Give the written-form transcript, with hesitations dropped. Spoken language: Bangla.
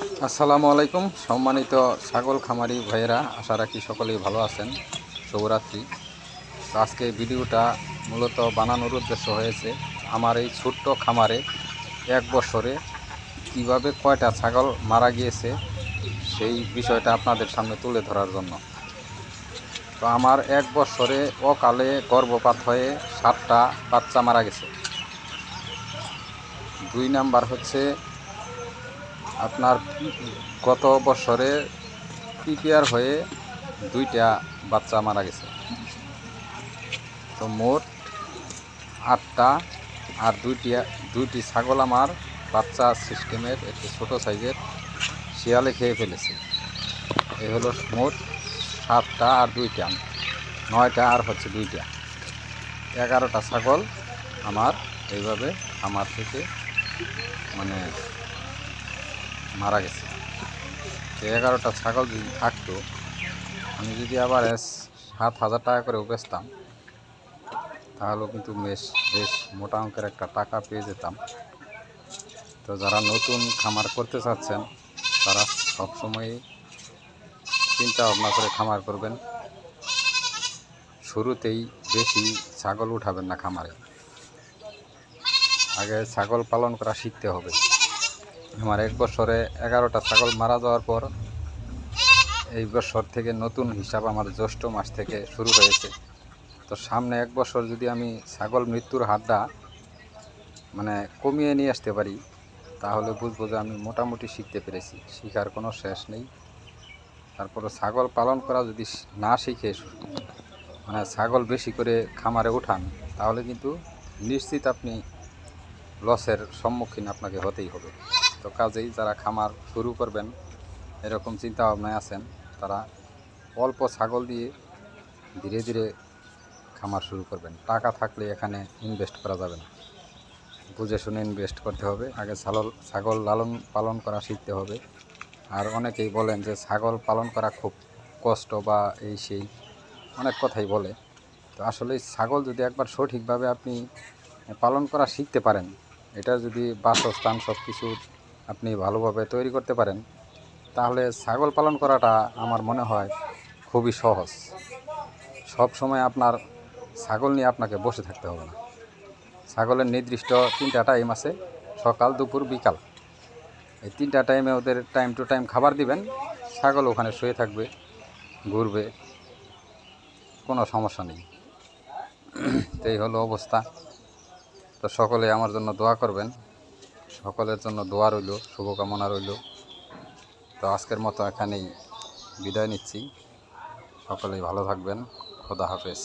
আসসালামু আলাইকুম সম্মানিত ছাগল খামারি ভাইয়েরা, আশা রাখি সকলেই ভালো আছেন। শুভরাত্রি। তো আজকে ভিডিওটা মূলত বানানোর উদ্দেশ্য হয়েছে আমার এই ছোট্ট খামারে এক বছরে কিভাবে কয়টা ছাগল মারা গিয়েছে সেই বিষয়টা আপনাদের সামনে তুলে ধরার জন্য। তো আমার এক বছরে অকালে গর্ভপাত হয়ে 7টা বাচ্চা মারা গেছে। 2 নাম্বার হচ্ছে আপনার গত বছরে পিপিআর হয়ে 2টা বাচ্চা মারা গেছে। তো মোট 8টা, আর দুইটি ছাগল আমার বাচ্চা সিস্টেমের একটি ছোটো সাইজের শিয়ালে খেয়ে ফেলেছে। এই হলো মোট 7টা, আর 2টা 9টা, আর হচ্ছে 2টা 11টা ছাগল আমার এইভাবে আমার থেকে মানে মারা গেছে। তো 11টা ছাগল যদি থাকতো, আমি যদি আবার 7,000 টাকা করে বেচতাম, তাহলেও কিন্তু বেশ মোটা অঙ্কের একটা টাকা পেয়ে যেতাম। তো যারা নতুন খামার করতে চাচ্ছেন তারা সবসময়ই চিন্তা ভাবনা করে খামার করবেন। শুরুতেই বেশি ছাগল উঠাবেন না খামারে, আগে ছাগল পালন করা শিখতে হবে। আমার এক বছরে 11টা ছাগল মারা যাওয়ার পর এই বছর থেকে নতুন হিসাব আমার জ্যৈষ্ঠ মাস থেকে শুরু হয়েছে। তো সামনে এক বছর যদি আমি ছাগল মৃত্যুর হারটা কমিয়ে নিয়ে আসতে পারি, তাহলে বুঝবো যে আমি মোটামুটি শিখতে পেরেছি। শিখার কোনো শেষ নেই। তারপরে ছাগল পালন করা যদি না শিখে ছাগল বেশি করে খামারে উঠান, তাহলে কিন্তু নিশ্চিত আপনি লসের সম্মুখীন আপনাকে হতেই হবে। তো কাজেই যারা খামার শুরু করবেন এরকম চিন্তা ভাবনায় আছেন, তারা অল্প ছাগল দিয়ে ধীরে ধীরে খামার শুরু করবেন। টাকা থাকলে এখানে ইনভেস্ট করা যাবে না, বুঝে শুনে ইনভেস্ট করতে হবে। আগে ছাগল লালন পালন করা শিখতে হবে। আর অনেকেই বলেন যে ছাগল পালন করা খুব কষ্ট বা এই সেই অনেক কথাই বলে। তো আসলে ছাগল যদি একবার সঠিকভাবে আপনি পালন করা শিখতে পারেন, এটা যদি বাসস্থান সব কিছু আপনি ভালোভাবে তৈরি করতে পারেন, তাহলে ছাগল পালন করাটা আমার মনে হয় খুবই সহজ। সব সময় আপনার ছাগল নিয়ে আপনাকে বসে থাকতে হবে না। ছাগলের নির্দিষ্ট 3টা টাইম আছে, সকাল, দুপুর, বিকাল। এই 3টা টাইমে ওদের টাইম টু টাইম খাবার দিবেন। ছাগল ওখানে শুয়ে থাকবে, ঘুরবে, কোনো সমস্যা নেই। তো এই হলো অবস্থা। তো সকলে আমার জন্য দোয়া করবেন। সকলের জন্য দোয়া রইল, শুভকামনা রইল। তো আজকের মতো এখানেই বিদায় নিচ্ছি। সকলেই ভালো থাকবেন। খোদা হাফেজ।